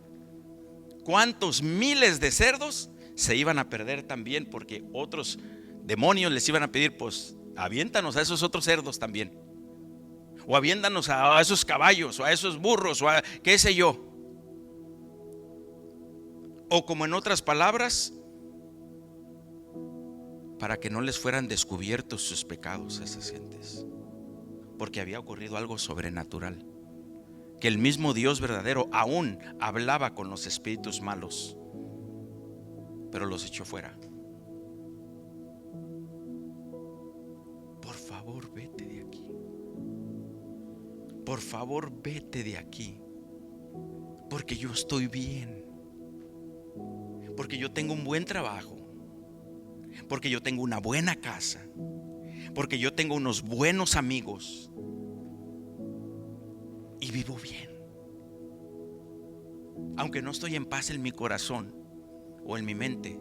cuántos miles de cerdos se iban a perder también, porque otros demonios les iban a pedir, pues aviéntanos a esos otros cerdos también, o aviéntanos a esos caballos, o a esos burros, o a qué sé yo. O como en otras palabras, para que no les fueran descubiertos sus pecados a esas gentes, porque había ocurrido algo sobrenatural, que el mismo Dios verdadero aún hablaba con los espíritus malos, pero los echó fuera. Por favor, vete de aquí. Por favor, vete de aquí, porque yo estoy bien, porque yo tengo un buen trabajo, porque yo tengo una buena casa, porque yo tengo unos buenos amigos y vivo bien. Aunque no estoy en paz en mi corazón o en mi mente,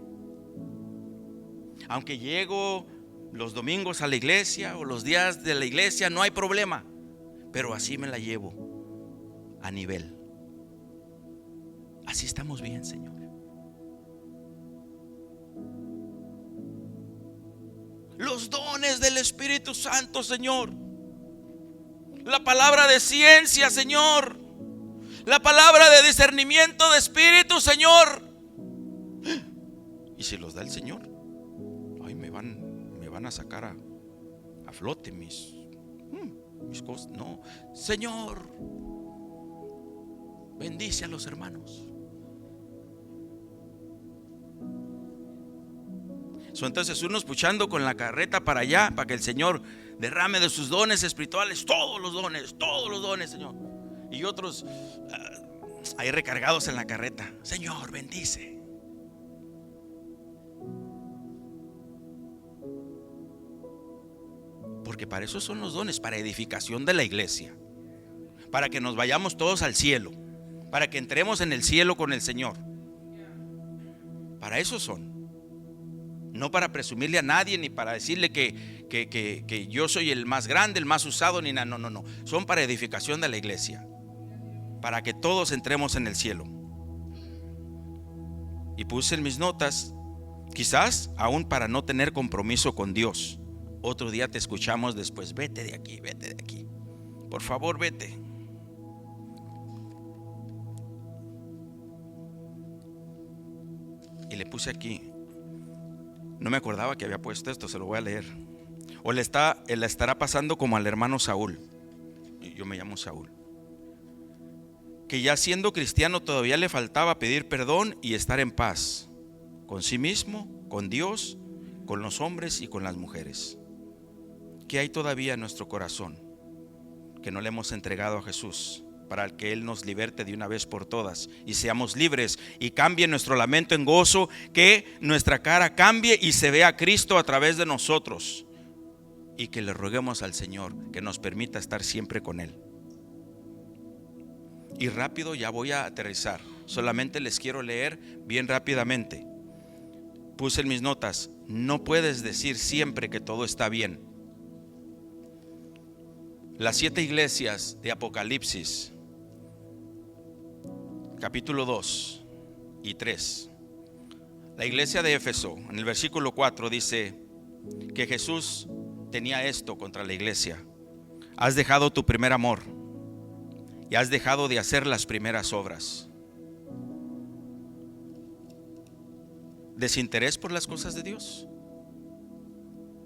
aunque llego los domingos a la iglesia o los días de la iglesia, no hay problema, pero así me la llevo a nivel. Así estamos bien, Señor. Los dones del Espíritu Santo, Señor. La palabra de ciencia, Señor. La palabra de discernimiento de espíritu, Señor. Y si los da el Señor, ay, me van a sacar a flote mis cosas. No, Señor, bendice a los hermanos. Entonces uno escuchando con la carreta para allá, para que el Señor derrame de sus dones espirituales, todos los dones, Señor. Y otros ahí recargados en la carreta. Señor, bendice. Porque para eso son los dones, para edificación de la iglesia, para que nos vayamos todos al cielo, para que entremos en el cielo con el Señor. Para eso son. No para presumirle a nadie, ni para decirle que yo soy el más grande, el más usado, ni nada. No. Son para edificación de la iglesia, para que todos entremos en el cielo. Y puse en mis notas, quizás aún para no tener compromiso con Dios. Otro día te escuchamos después, vete de aquí, por favor, vete. Y le puse aquí, no me acordaba que había puesto esto, se lo voy a leer. O le estará pasando como al hermano Saúl. Yo me llamo Saúl, que ya siendo cristiano todavía le faltaba pedir perdón y estar en paz con sí mismo, con Dios, con los hombres y con las mujeres. ¿Qué hay todavía en nuestro corazón que no le hemos entregado a Jesús para que Él nos liberte de una vez por todas y seamos libres y cambie nuestro lamento en gozo, que nuestra cara cambie y se vea a Cristo a través de nosotros, y que le roguemos al Señor que nos permita estar siempre con Él? Y rápido ya voy a aterrizar, solamente les quiero leer bien rápidamente. Puse en mis notas, no puedes decir siempre que todo está bien. Las 7 iglesias de Apocalipsis, capítulo 2 y 3. La iglesia de Éfeso, en el versículo 4 dice que Jesús tenía esto contra la iglesia: has dejado tu primer amor y has dejado de hacer las primeras obras. ¿Desinterés por las cosas de Dios?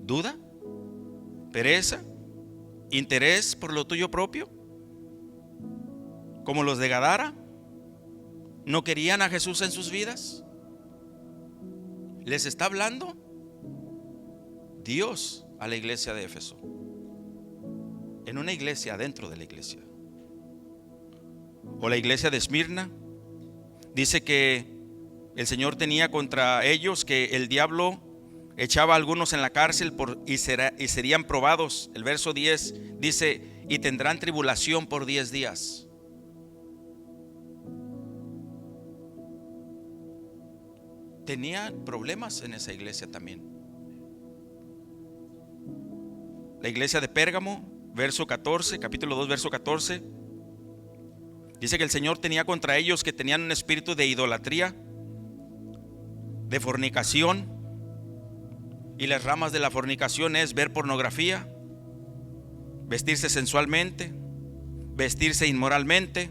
¿Duda? ¿Pereza? ¿Interés por lo tuyo propio? Como los de Gadara, ¿no querían a Jesús en sus vidas? Les está hablando Dios a la iglesia de Éfeso, en una iglesia dentro de la iglesia. O la iglesia de Esmirna dice que el Señor tenía contra ellos que el diablo echaba a algunos en la cárcel y serían probados. El verso 10 dice: y tendrán tribulación por 10 días. Tenía problemas en esa iglesia también. La iglesia de Pérgamo, verso 14, capítulo 2, verso 14, dice que el Señor tenía contra ellos que tenían un espíritu de idolatría, de fornicación, y las ramas de la fornicación es ver pornografía, vestirse sensualmente, vestirse inmoralmente.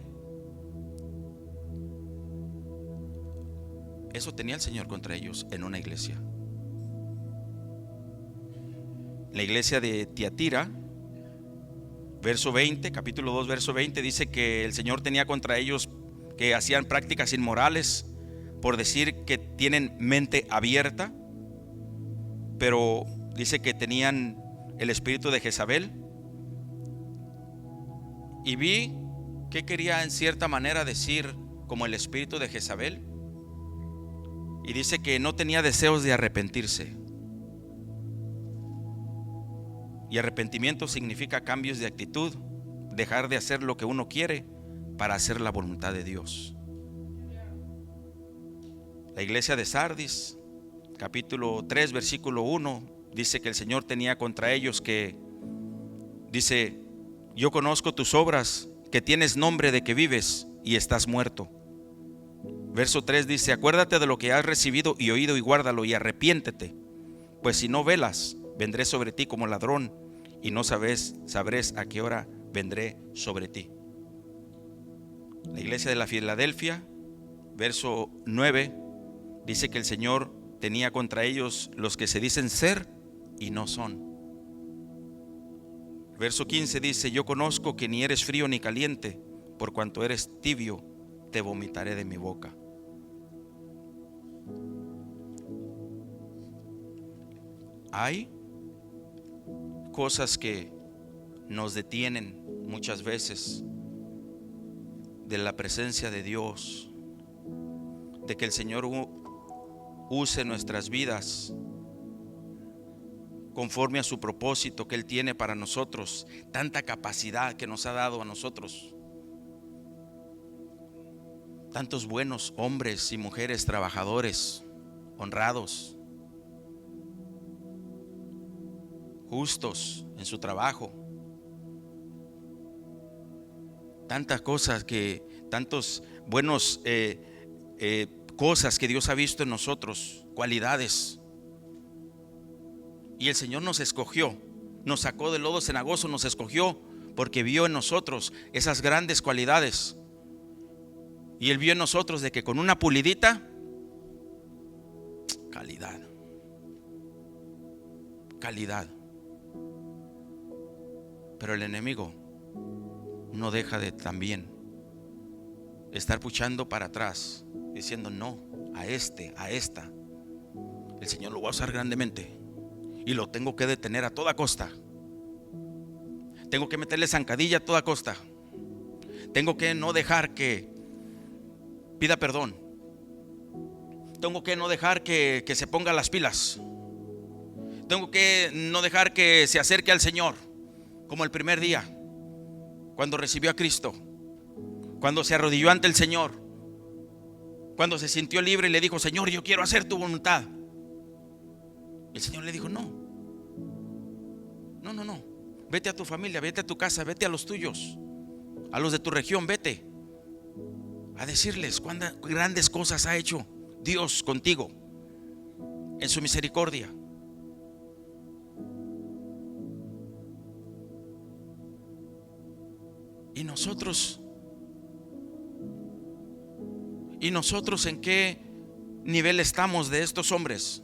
Eso tenía el Señor contra ellos en una iglesia. La iglesia de Tiatira, verso 20, capítulo 2, verso 20, dice que el Señor tenía contra ellos que hacían prácticas inmorales por decir que tienen mente abierta, pero dice que tenían el espíritu de Jezabel. Y vi que quería en cierta manera decir como el espíritu de Jezabel. Y dice que no tenía deseos de arrepentirse. Y arrepentimiento significa cambios de actitud, dejar de hacer lo que uno quiere para hacer la voluntad de Dios. La iglesia de Sardis, capítulo 3, versículo 1, dice que el Señor tenía contra ellos que, dice: yo conozco tus obras, que tienes nombre de que vives y estás muerto. Verso 3 dice: acuérdate de lo que has recibido y oído y guárdalo y arrepiéntete, pues si no velas, vendré sobre ti como ladrón y no sabrés a qué hora vendré sobre ti. La iglesia de la Filadelfia, verso 9, dice que el Señor tenía contra ellos los que se dicen ser y no son. Verso 15 dice: yo conozco que ni eres frío ni caliente, por cuanto eres tibio, te vomitaré de mi boca. Hay cosas que nos detienen muchas veces de la presencia de Dios, de que el Señor use nuestras vidas conforme a su propósito que Él tiene para nosotros, tanta capacidad que nos ha dado a nosotros, tantos buenos hombres y mujeres trabajadores, honrados, justos en su trabajo, tantas cosas tantos buenos cosas que Dios ha visto en nosotros, cualidades. Y el Señor nos escogió, nos sacó del lodo cenagoso, nos escogió porque vio en nosotros esas grandes cualidades. Y Él vio en nosotros de que con una pulidita, calidad. Pero el enemigo no deja de también estar puchando para atrás, diciendo: no, a esta, el Señor lo va a usar grandemente y lo tengo que detener a toda costa. Tengo que meterle zancadilla a toda costa. Tengo que no dejar que pida perdón. Tengo que no dejar que se ponga las pilas. Tengo que no dejar que se acerque al Señor como el primer día, cuando recibió a Cristo, cuando se arrodilló ante el Señor, cuando se sintió libre y le dijo: Señor, yo quiero hacer tu voluntad. El Señor le dijo: no, vete a tu familia, vete a tu casa, vete a los tuyos, a los de tu región, vete a decirles cuántas grandes cosas ha hecho Dios contigo en su misericordia. ¿Y nosotros en qué nivel estamos de estos hombres?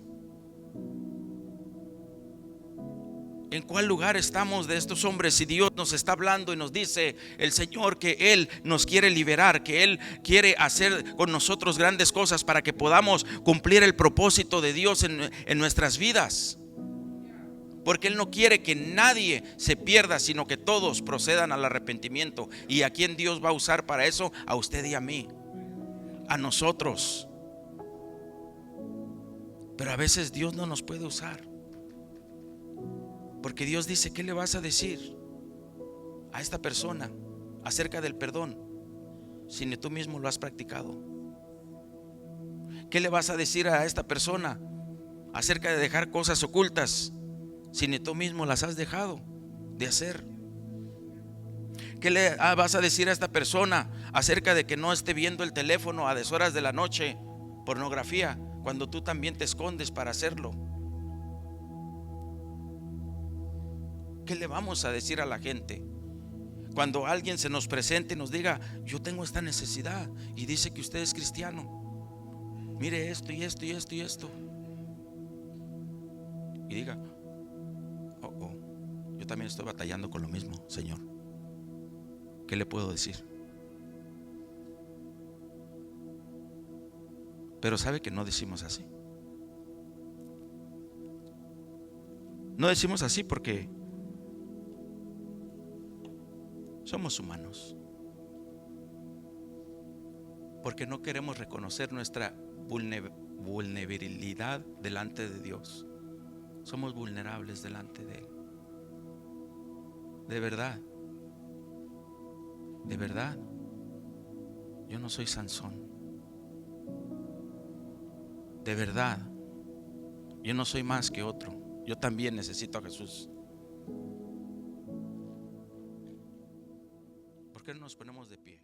¿En cuál lugar estamos de estos hombres? Si Dios nos está hablando y nos dice el Señor que Él nos quiere liberar, que Él quiere hacer con nosotros grandes cosas para que podamos cumplir el propósito de Dios en nuestras vidas. Porque Él no quiere que nadie se pierda, sino que todos procedan al arrepentimiento. ¿Y a quién Dios va a usar para eso? A usted y a mí, a nosotros. Pero a veces Dios no nos puede usar, porque Dios dice: ¿qué le vas a decir a esta persona acerca del perdón si ni tú mismo lo has practicado? ¿Qué le vas a decir a esta persona acerca de dejar cosas ocultas si ni tú mismo las has dejado de hacer? ¿Qué le vas a decir a esta persona acerca de que no esté viendo el teléfono a deshoras de la noche, pornografía, cuando tú también te escondes para hacerlo? ¿Qué le vamos a decir a la gente cuando alguien se nos presente y nos diga: yo tengo esta necesidad y dice que usted es cristiano, mire esto y esto y esto y esto? Y diga: yo también estoy batallando con lo mismo, Señor. ¿Qué le puedo decir? Pero sabe que no decimos así. No decimos así porque somos humanos, porque no queremos reconocer nuestra vulnerabilidad delante de Dios. Somos vulnerables delante de Él. De verdad, de verdad, yo no soy Sansón. De verdad, yo no soy más que otro. Yo también necesito a Jesús. ¿Por qué no nos ponemos de pie?